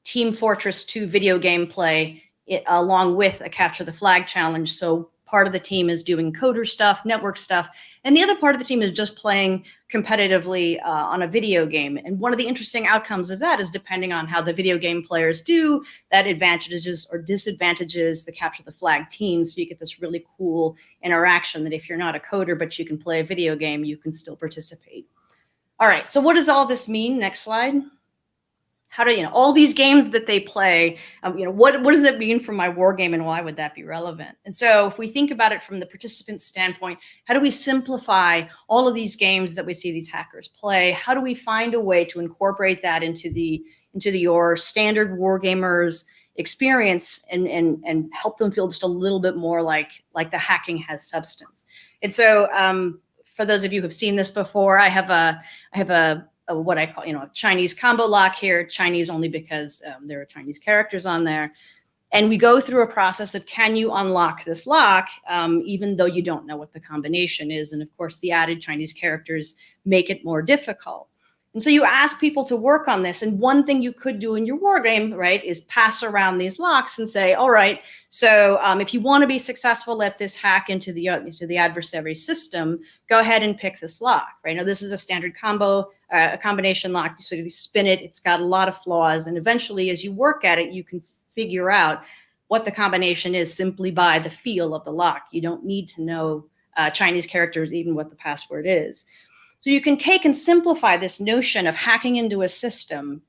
D: Team Fortress 2 video game play along with a capture the flag challenge. So part of the team is doing coder stuff, network stuff, and the other part of the team is just playing competitively on a video game. And one of the interesting outcomes of that is, depending on how the video game players do, that advantages or disadvantages the capture the flag team. So you get this really cool interaction that if you're not a coder, but you can play a video game, you can still participate. All right, so what does all this mean? Next slide. How do all these games that they play, what does it mean for my war game, and why would that be relevant? And so if we think about it from the participant standpoint, how do we simplify all of these games that we see these hackers play? How do we find a way to incorporate that into your standard war gamers experience and help them feel just a little bit more like the hacking has substance? And so for those of you who have seen this before, I have a what I call, a Chinese combo lock here, Chinese only because there are Chinese characters on there. And we go through a process of, can you unlock this lock, even though you don't know what the combination is? And of course, the added Chinese characters make it more difficult. And so you ask people to work on this. And one thing you could do in your war game, right, is pass around these locks and say, all right, so if you want to be successful at this hack into the adversary system, go ahead and pick this lock, right? Now, this is a standard combo, a combination lock. So you spin it, it's got a lot of flaws. And eventually, as you work at it, you can figure out what the combination is simply by the feel of the lock. You don't need to know Chinese characters, even what the password is. So you can take and simplify this notion of hacking into a system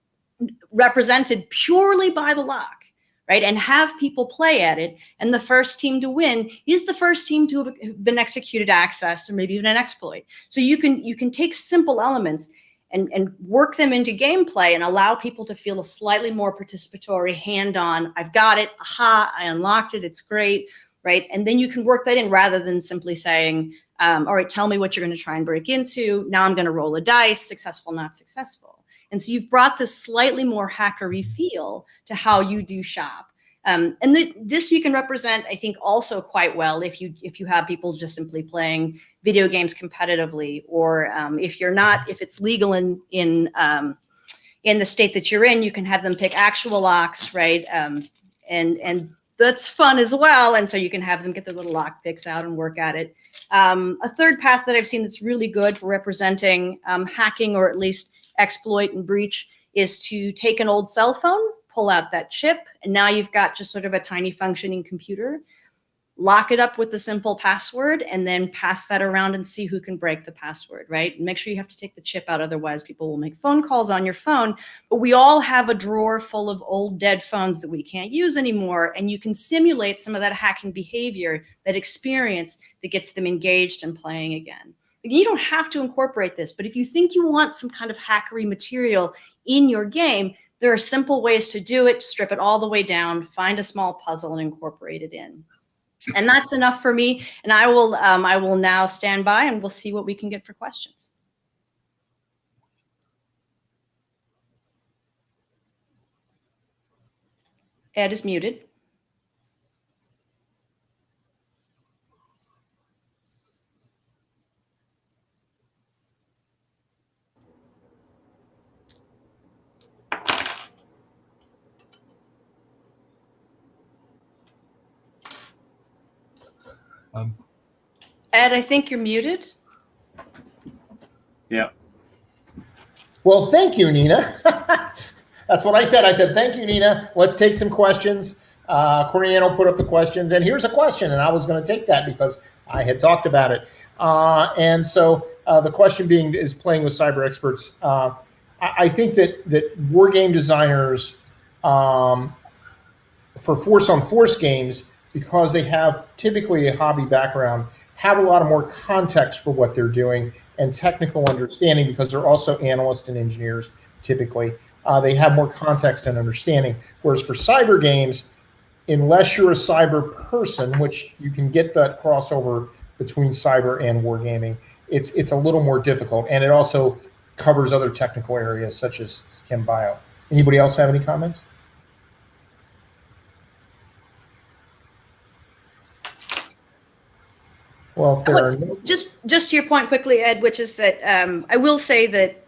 D: represented purely by the lock, right? And have people play at it. And the first team to win is the first team to have been executed access or maybe even an exploit. So you can take simple elements and work them into gameplay and allow people to feel a slightly more participatory, hand-on, I've got it, aha, I unlocked it, it's great, right? And then you can work that in rather than simply saying, all right, tell me what you're going to try and break into. Now I'm going to roll a dice, successful, not successful. And so you've brought this slightly more hackery feel to how you do shop. And this you can represent, I think, also quite well if you have people just simply playing video games competitively, or if it's legal in the state that you're in, you can have them pick actual locks, right? And that's fun as well. And so you can have them get their little lock picks out and work at it. A third path that I've seen that's really good for representing hacking, or at least exploit and breach, is to take an old cell phone, pull out that chip, and now you've got just sort of a tiny functioning computer. Lock it up with the simple password, and then pass that around and see who can break the password, right? And make sure you have to take the chip out, otherwise people will make phone calls on your phone. But we all have a drawer full of old dead phones that we can't use anymore, and you can simulate some of that hacking behavior, that experience that gets them engaged and playing again. You don't have to incorporate this, but if you think you want some kind of hackery material in your game, there are simple ways to do it. Strip it all the way down, find a small puzzle, and incorporate it in. And that's enough for me. And I will now stand by, and we'll see what we can get for questions. Ed is muted. Ed, I think you're muted.
C: Yeah.
A: Well, thank you, Nina. That's what I said. I said, thank you, Nina. Let's take some questions. Coriano put up the questions, and here's a question, and I was going to take that because I had talked about it. And so the question is playing with cyber experts. I think that war game designers for force-on-force games, because they have typically a hobby background, have a lot of more context for what they're doing and technical understanding, because they're also analysts and engineers typically. They have more context and understanding. Whereas for cyber games, unless you're a cyber person, which you can get that crossover between cyber and wargaming, it's a little more difficult. And it also covers other technical areas such as chem bio. Anybody else have any comments? Well, if there are no...
D: just to your point quickly, Ed, which is that I will say that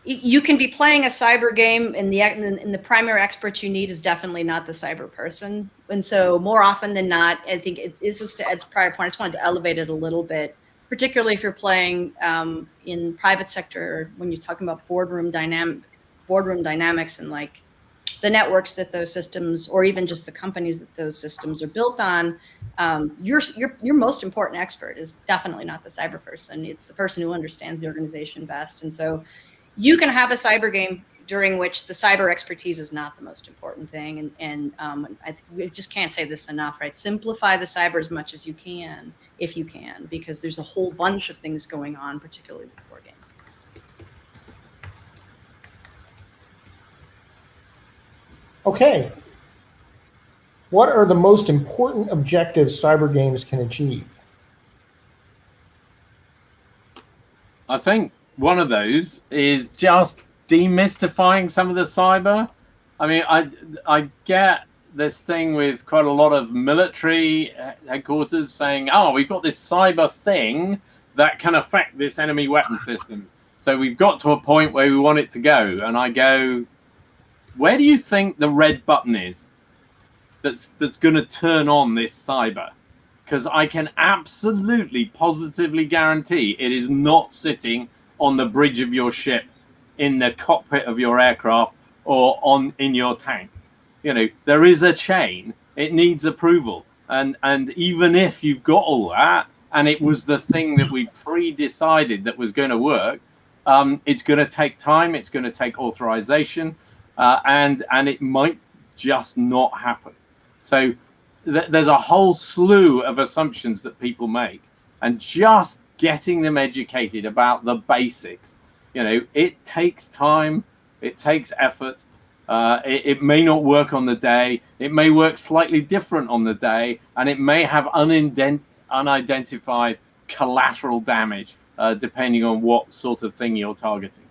D: you can be playing a cyber game, and the primary expert you need is definitely not the cyber person. And so more often than not, I think it is just to Ed's prior point. I just wanted to elevate it a little bit, particularly if you're playing in private sector, when you're talking about boardroom dynamics and like the networks that those systems, or even just the companies that those systems are built on. Your most important expert is definitely not the cyber person. It's the person who understands the organization best. And so you can have a cyber game during which the cyber expertise is not the most important thing. And I think we just can't say this enough, right? Simplify the cyber as much as you can, if you can, because there's a whole bunch of things going on, particularly with war games.
A: Okay. What are the most important objectives cyber games can achieve?
C: I think one of those is just demystifying some of the cyber. I mean, I get this thing with quite a lot of military headquarters saying, oh, we've got this cyber thing that can affect this enemy weapon system. So we've got to a point where we want it to go. And I go, where do you think the red button is that's going to turn on this cyber? Because I can absolutely positively guarantee it is not sitting on the bridge of your ship, in the cockpit of your aircraft, or in your tank. there is a chain. It needs approval, and even if you've got all that, and it was the thing that we pre-decided that was going to work, it's going to take time. It's going to take authorization, and it might just not happen. So there's a whole slew of assumptions that people make, and just getting them educated about the basics. It takes time. It takes effort. It may not work on the day. It may work slightly different on the day, and it may have unidentified collateral damage, depending on what sort of thing you're targeting.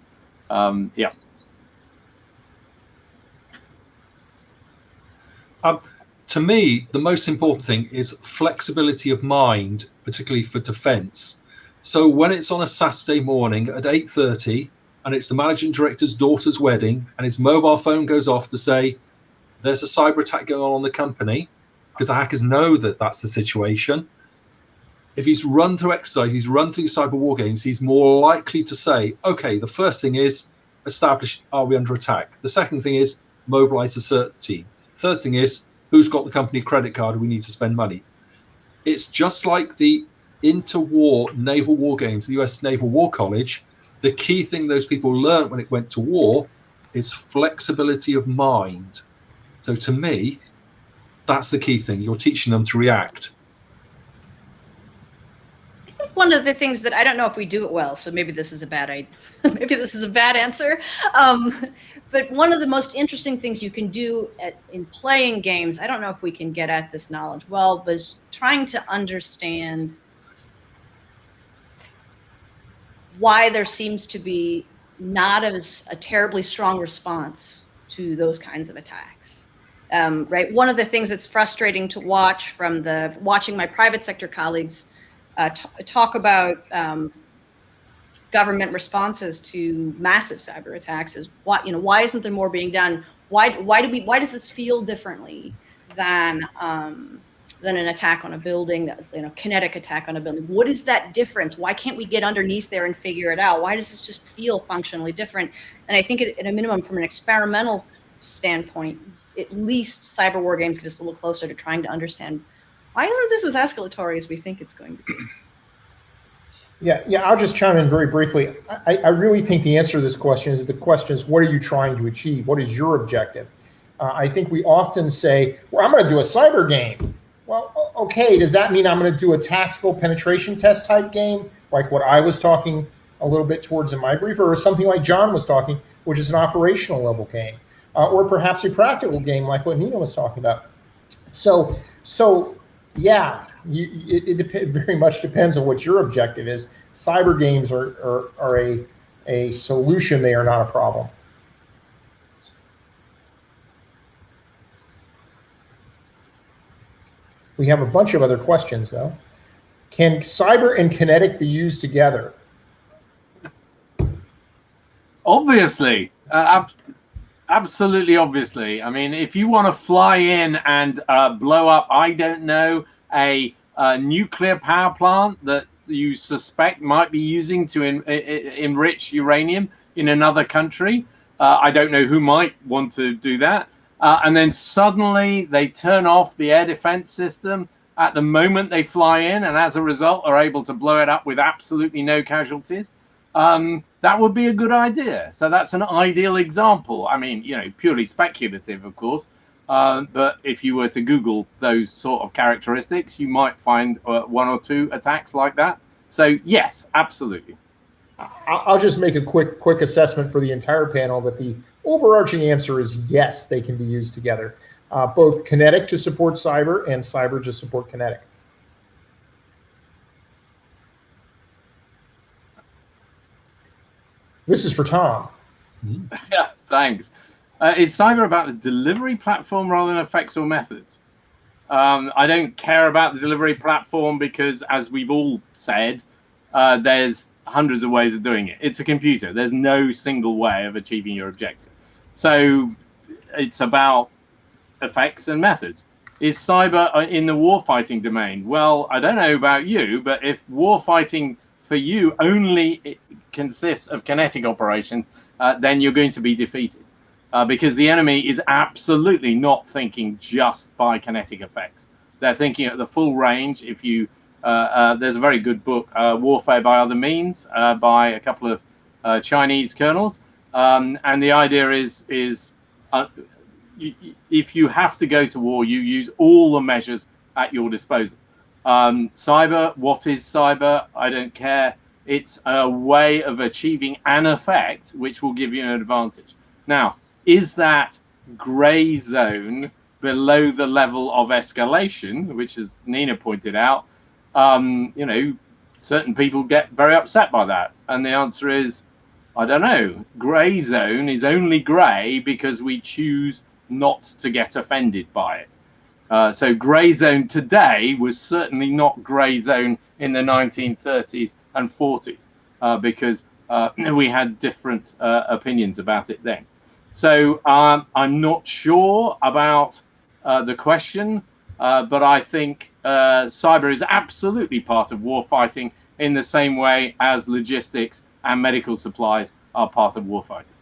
C: Yeah.
B: To me, the most important thing is flexibility of mind, particularly for defense. So when it's on a Saturday morning at 8:30 and it's the managing director's daughter's wedding and his mobile phone goes off to say there's a cyber attack going on the company, because the hackers know that that's the situation. If he's run through exercise, he's run through cyber war games, he's more likely to say, okay, the first thing is establish, are we under attack? The second thing is mobilize a CERT team. Third thing is, who's got the company credit card? We need to spend money. It's just like the interwar naval war games, the US Naval War College. The key thing those people learned when it went to war is flexibility of mind. So to me, that's the key thing. You're teaching them to react.
D: I think one of the things that I don't know if we do it well, so maybe this is a bad maybe this is a bad answer. But one of the most interesting things you can do in playing games, I don't know if we can get at this knowledge well, but is trying to understand why there seems to be not as a terribly strong response to those kinds of attacks. Right. One of the things that's frustrating to watch from watching my private sector colleagues talk about government responses to massive cyber attacks is why isn't there more being done? Why does this feel differently than an attack on a building, kinetic attack on a building? What is that difference? Why can't we get underneath there and figure it out? Why does this just feel functionally different? And I think at a minimum, from an experimental standpoint, at least cyber war games get us a little closer to trying to understand why isn't this as escalatory as we think it's going to be?
A: Yeah, I'll just chime in very briefly. I really think the answer to this question is what are you trying to achieve? What is your objective? I think we often say, well, I'm going to do a cyber game. Well, okay, does that mean I'm going to do a tactical penetration test type game, like what I was talking a little bit towards in my brief, or something like John was talking, which is an operational level game, or perhaps a practical game like what Nina was talking about? So yeah, it very much depends on what your objective is. Cyber games are a solution. They are not a problem. We have a bunch of other questions, though. Can cyber and kinetic be used together?
C: Obviously. Absolutely, obviously. I mean, if you want to fly in and blow up, I don't know, a nuclear power plant that you suspect might be using to enrich uranium in another country, I don't know who might want to do that. And then suddenly they turn off the air defense system at the moment they fly in, and as a result are able to blow it up with absolutely no casualties. That would be a good idea. So that's an ideal example. I mean, purely speculative, of course. But if you were to Google those sort of characteristics, you might find one or two attacks like that. So yes, absolutely.
A: I'll just make a quick assessment for the entire panel that the overarching answer is yes, they can be used together. Both kinetic to support cyber and cyber to support kinetic. This is for Tom.
C: Yeah, thanks. Is cyber about the delivery platform rather than effects or methods? I don't care about the delivery platform because, as we've all said, there's hundreds of ways of doing it. It's a computer. There's no single way of achieving your objective. So it's about effects and methods. Is cyber in the warfighting domain? Well, I don't know about you, but if warfighting for you only consists of kinetic operations, then you're going to be defeated. because the enemy is absolutely not thinking just by kinetic effects. They're thinking at the full range. If you there's a very good book, Warfare by Other Means, by a couple of Chinese colonels, and the idea is if you have to go to war, you use all the measures at your disposal. Cyber, what is cyber? I don't care. It's a way of achieving an effect which will give you an advantage. Now, is that gray zone below the level of escalation, which, as Nina pointed out, certain people get very upset by that? And the answer is, I don't know. Gray zone is only gray because we choose not to get offended by it. So gray zone today was certainly not gray zone in the 1930s and 40s because we had different opinions about it then. So I'm not sure about the question, but I think cyber is absolutely part of war fighting in the same way as logistics and medical supplies are part of war fighting.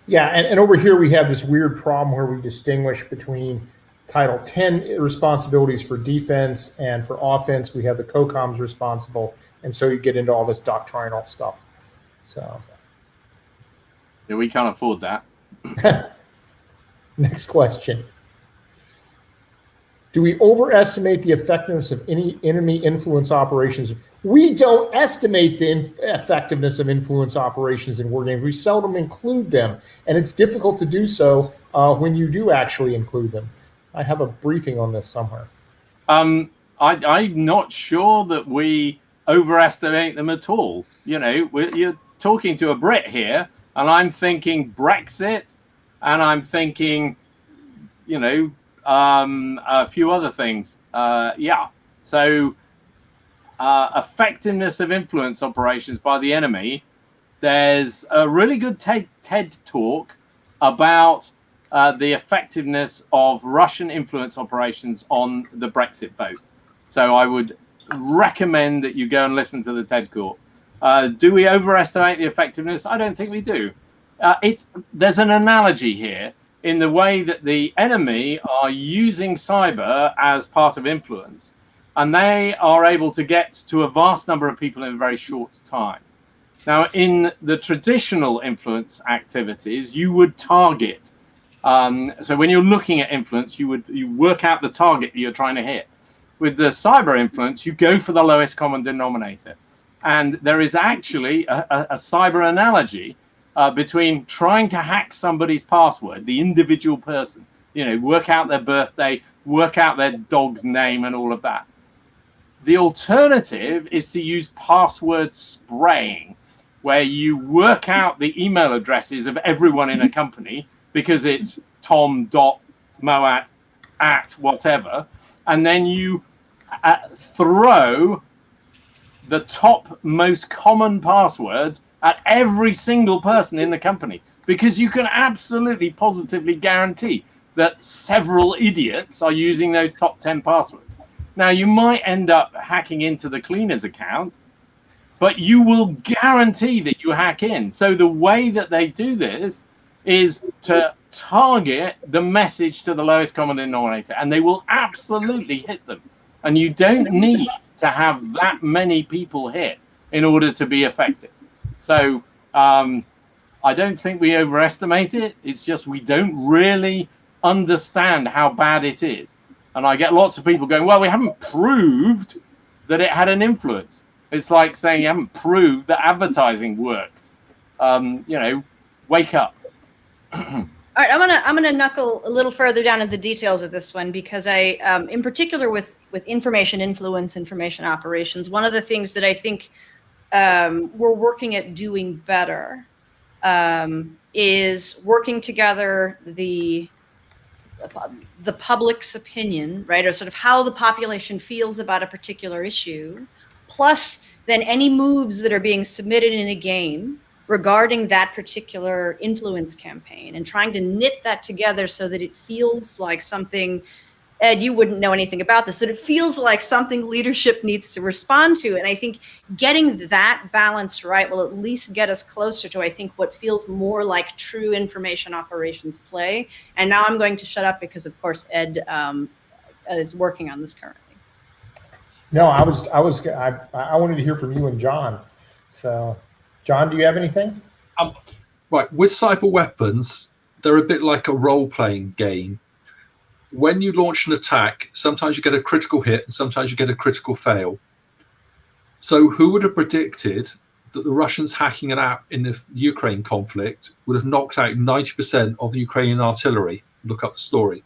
A: Yeah, and over here we have this weird problem where we distinguish between Title 10 responsibilities for defense, and for offense we have the COCOMs responsible, and so you get into all this doctrinal stuff. So
C: yeah, we can't afford that.
A: Next question. Do we overestimate the effectiveness of any enemy influence operations? We don't estimate the effectiveness of influence operations in wargames. We seldom include them, and it's difficult to do so when you do actually include them. I have a briefing on this somewhere.
C: I'm not sure that we overestimate them at all. You're talking to a Brit here, and I'm thinking Brexit, and I'm thinking, a few other things. So effectiveness of influence operations by the enemy. There's a really good TED talk about the effectiveness of Russian influence operations on the Brexit vote. So I would recommend that you go and listen to the TED talk. Do we overestimate the effectiveness? I don't think we do. There's an analogy here in the way that the enemy are using cyber as part of influence, and they are able to get to a vast number of people in a very short time. Now, in the traditional influence activities, you would target. So when you're looking at influence, you work out the target that you're trying to hit. With the cyber influence, you go for the lowest common denominator. And there is actually a cyber analogy between trying to hack somebody's password, the individual person, work out their birthday, work out their dog's name and all of that. The alternative is to use password spraying, where you work out the email addresses of everyone in a company because it's tom.moat@whatever, and then you throw the top most common passwords at every single person in the company, because you can absolutely positively guarantee that several idiots are using those top 10 passwords. Now, you might end up hacking into the cleaner's account, but you will guarantee that you hack in. So the way that they do this is to target the message to the lowest common denominator, and they will absolutely hit them. And you don't need to have that many people hit in order to be effective. So I don't think we overestimate it. It's just we don't really understand how bad it is. And I get lots of people going, well, we haven't proved that it had an influence. It's like saying you haven't proved that advertising works. Wake up.
D: All right, I'm gonna knuckle a little further down into the details of this one, because I, in particular with information influence, information operations, one of the things that I think we're working at doing better is working together the public's opinion, right, or sort of how the population feels about a particular issue, plus then any moves that are being submitted in a game regarding that particular influence campaign, and trying to knit that together so that it feels like something Ed, you wouldn't know anything about this, that it feels like something leadership needs to respond to. And I think getting that balance right will at least get us closer to, I think, what feels more like true information operations play. And now I'm going to shut up because, of course, Ed is working on this currently.
A: No, I wanted to hear from you and John. So, John, do you have anything?
B: Right, with cyber weapons, they're a bit like a role-playing game. When you launch an attack, sometimes you get a critical hit and sometimes you get a critical fail. So who would have predicted that the Russians hacking an app in the Ukraine conflict would have knocked out 90% of the Ukrainian artillery? Look up the story.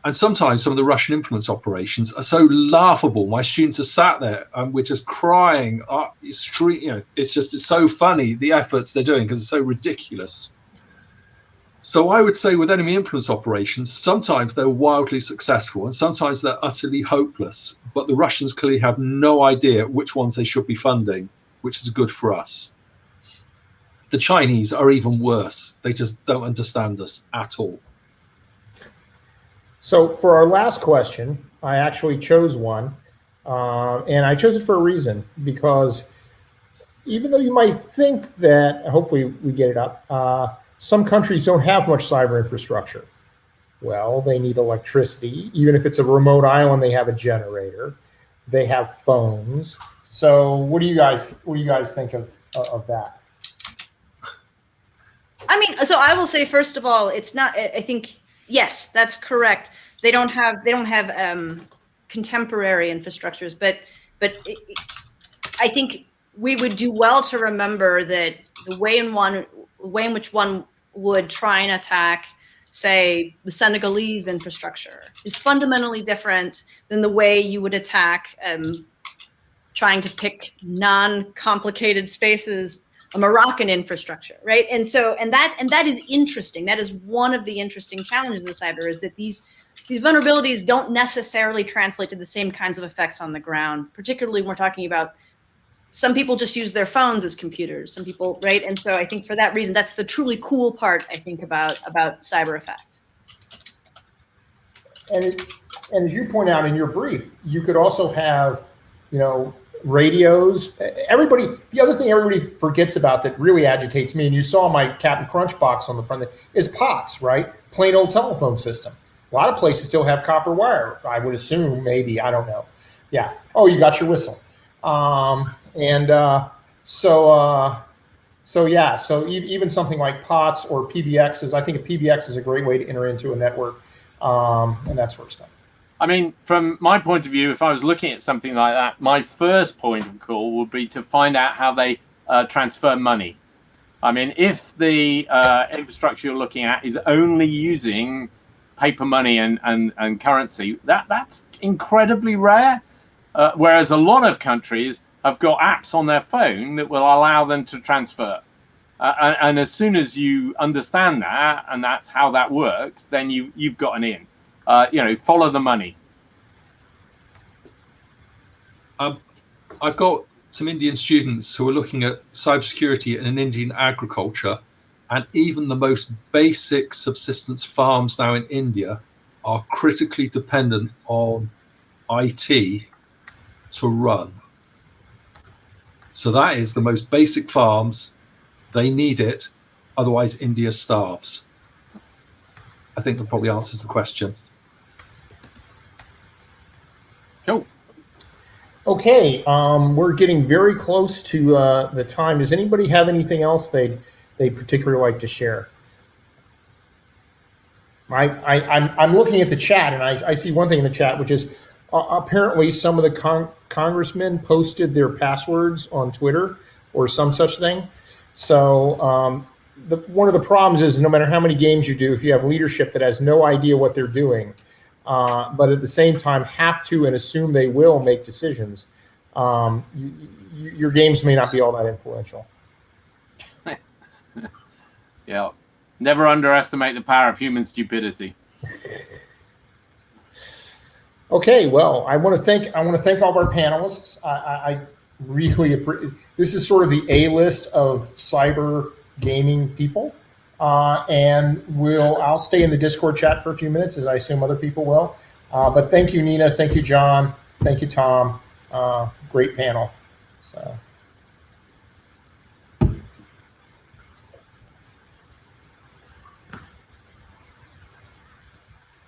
B: And sometimes some of the Russian influence operations are so laughable. My students are sat there and we're just crying. It's so funny, the efforts they're doing, because it's so ridiculous. So I would say with enemy influence operations, sometimes they're wildly successful and sometimes they're utterly hopeless. But the Russians clearly have no idea which ones they should be funding, which is good for us. The Chinese are even worse. They just don't understand us at all.
A: So for our last question, I actually chose one, and I chose it for a reason, because even though you might think that, hopefully we get it up, some countries don't have much cyber infrastructure. Well, they need electricity. Even if it's a remote island, they have a generator. They have phones. So what do you guys think of that?
D: I mean, so I will say, first of all, it's not, I think, yes, that's correct. They don't have contemporary infrastructures, but I think we would do well to remember that the way in which one would try and attack, say, the Senegalese infrastructure is fundamentally different than the way you would attack trying to pick non-complicated spaces, a Moroccan infrastructure, right? And that is interesting. That is one of the interesting challenges of cyber, is that these vulnerabilities don't necessarily translate to the same kinds of effects on the ground, particularly when we're talking about some people just use their phones as computers, some people, right? And so I think for that reason, that's the truly cool part, I think, about cyber effect.
A: And as you point out in your brief, you could also have, radios. The other thing everybody forgets about that really agitates me, and you saw my Captain Crunch box on the front, is POTS, right? Plain old telephone system. A lot of places still have copper wire, I would assume, maybe, I don't know. Yeah. Oh, you got your whistle. So even something like POTS or PBXs, I think a PBX is a great way to enter into a network, and that sort of stuff.
C: I mean, from my point of view, if I was looking at something like that, my first point of call would be to find out how they transfer money. I mean, if the infrastructure you're looking at is only using paper money and currency, that's incredibly rare. Whereas a lot of countries have got apps on their phone that will allow them to transfer. And as soon as you understand that, and that's how that works, then you've got an in. Follow the money.
B: I've got some Indian students who are looking at cybersecurity and Indian agriculture, and even the most basic subsistence farms now in India are critically dependent on IT to run. So that is the most basic farms. They need it, otherwise India starves. I think that probably answers the question.
C: Cool.
A: Okay, we're getting very close to the time. Does anybody have anything else they'd particularly like to share? I'm looking at the chat, and I see one thing in the chat, which is apparently some of the congressmen posted their passwords on Twitter or some such thing. So one of the problems is no matter how many games you do, if you have leadership that has no idea what they're doing, but at the same time have to and assume they will make decisions, your games may not be all that influential.
C: Yeah, never underestimate the power of human stupidity.
A: Okay, well, I want to thank all of our panelists. I really appreciate. This is sort of the A-list of cyber gaming people, and I'll stay in the Discord chat for a few minutes, as I assume other people will. But thank you, Nina. Thank you, John. Thank you, Tom. Great panel. So.